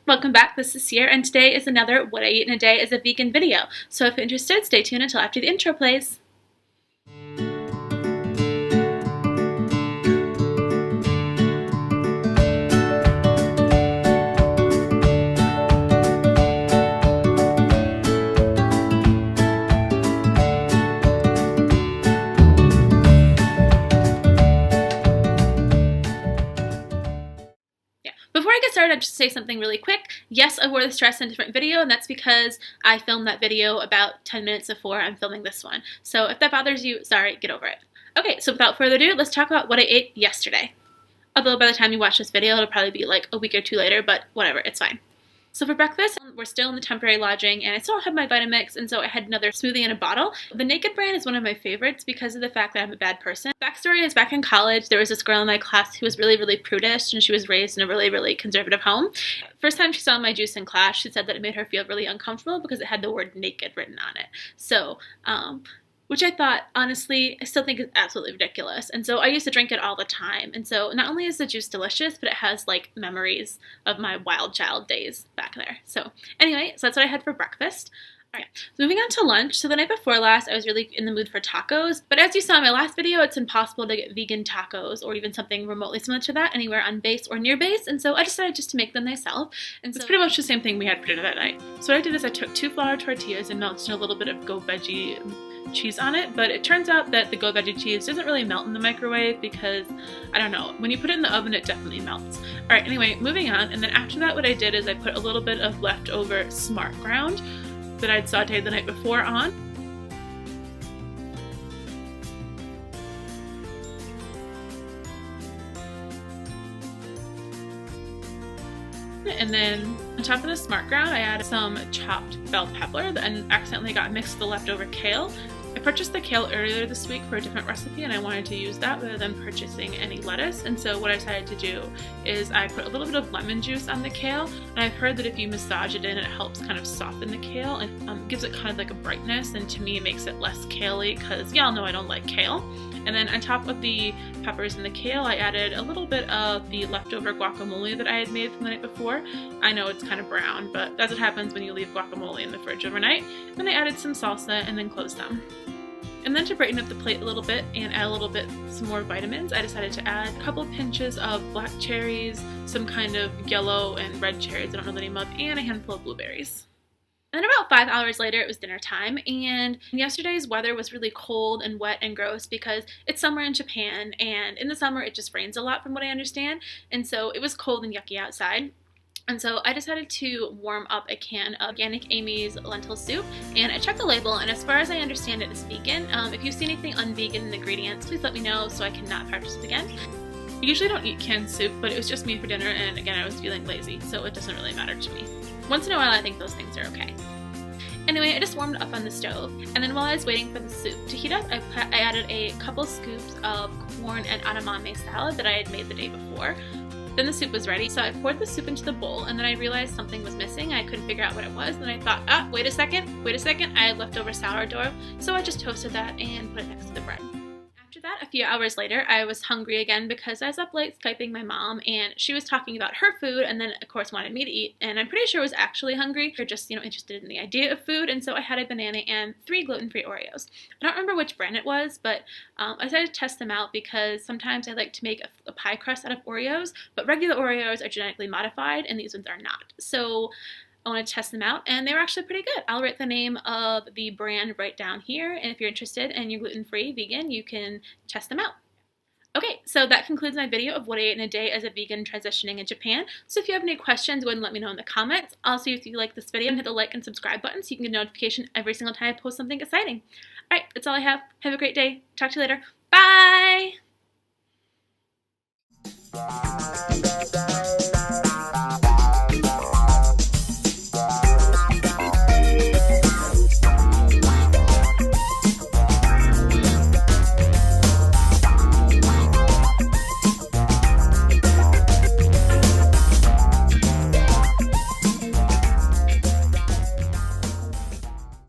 Welcome back, this is Sierra, and today is another What I Eat in a Day as a Vegan video. So if you're interested, stay tuned until after the intro plays. Before I get started, I'd just say something really quick. Yes, I wore this dress in a different video, and that's because I filmed that video about 10 minutes before I'm filming this one. So if that bothers you, sorry, get over it. Okay, so without further ado, let's talk about what I ate yesterday. Although by the time you watch this video, it'll probably be like a week or two later, but whatever, it's fine. So for breakfast, we're still in the temporary lodging, and I still have my Vitamix, and so I had another smoothie in a bottle. The Naked brand is one of my favorites because of the fact that I'm a bad person. Backstory is back in college, there was this girl in my class who was really prudish, and she was raised in a really conservative home. First time she saw my juice in class, she said that it made her feel really uncomfortable because it had the word naked written on it. So, which I thought, honestly, I still think is absolutely ridiculous. And so I used to drink it all the time. And so not only is the juice delicious, but it has like memories of my wild child days back there. So anyway, so that's what I had for breakfast. All right, so moving on to lunch. So the night before last, I was really in the mood for tacos. But as you saw in my last video, it's impossible to get vegan tacos or even something remotely similar to that anywhere on base or near base. And so I decided just to make them myself. And so it's pretty much the same thing we had for dinner that night. So what I did is I took 2 flour tortillas and melted a little bit of Go Veggie cheese on it, but it turns out that the Go Veggie cheese doesn't really melt in the microwave because, I don't know, when you put it in the oven it definitely melts. Alright, anyway, moving on, and then after that what I did is I put a little bit of leftover smart ground that I'd sauteed the night before on. And then on top of the smart ground I added some chopped bell pepper and accidentally got mixed with the leftover kale. I purchased the kale earlier this week for a different recipe and I wanted to use that rather than purchasing any lettuce, and so what I decided to do is I put a little bit of lemon juice on the kale, and I've heard that if you massage it in, it helps kind of soften the kale and gives it kind of like a brightness, and to me it makes it less kale-y because y'all know I don't like kale. And then on top of the peppers and the kale, I added a little bit of the leftover guacamole that I had made from the night before. I know it's kind of brown, but that's what happens when you leave guacamole in the fridge overnight. Then I added some salsa and then closed them. And then to brighten up the plate a little bit and add a little bit some more vitamins, I decided to add a couple pinches of black cherries, some kind of yellow and red cherries, I don't know the name of, and a handful of blueberries. And then about 5 hours later, it was dinner time, and yesterday's weather was really cold and wet and gross because it's summer in Japan, and in the summer it just rains a lot from what I understand, and so it was cold and yucky outside. And so I decided to warm up a can of Organic Amy's lentil soup, and I checked the label, and as far as I understand it, it's vegan. If you see anything unvegan in the ingredients, please let me know so I can not purchase it again. I usually don't eat canned soup, but it was just me for dinner, and again, I was feeling lazy, so it doesn't really matter to me. Once in a while, I think those things are okay. Anyway, I just warmed it up on the stove, and then while I was waiting for the soup to heat up, I added a couple scoops of corn and edamame salad that I had made the day before. Then the soup was ready, so I poured the soup into the bowl, and then I realized something was missing. I couldn't figure out what it was, and I thought, wait a second, I had leftover sourdough, so I just toasted that and put it next to the bread. After that, a few hours later, I was hungry again because I was up late Skyping my mom, and she was talking about her food, and then of course wanted me to eat, and I'm pretty sure I was actually hungry, or just, interested in the idea of food, and so I had a banana and 3 gluten-free Oreos. I don't remember which brand it was, but I decided to test them out because sometimes I like to make a pie crust out of Oreos, but regular Oreos are genetically modified, and these ones are not. So I want to test them out, and they were actually pretty good. I'll write the name of the brand right down here, and if you're interested and you're gluten-free, vegan, you can test them out. Okay, so that concludes my video of what I ate in a day as a vegan transitioning in Japan. So if you have any questions, go ahead and let me know in the comments. Also, if you like this video, hit the like and subscribe button so you can get a notification every single time I post something exciting. Alright, that's all I have. Have a great day. Talk to you later. Bye!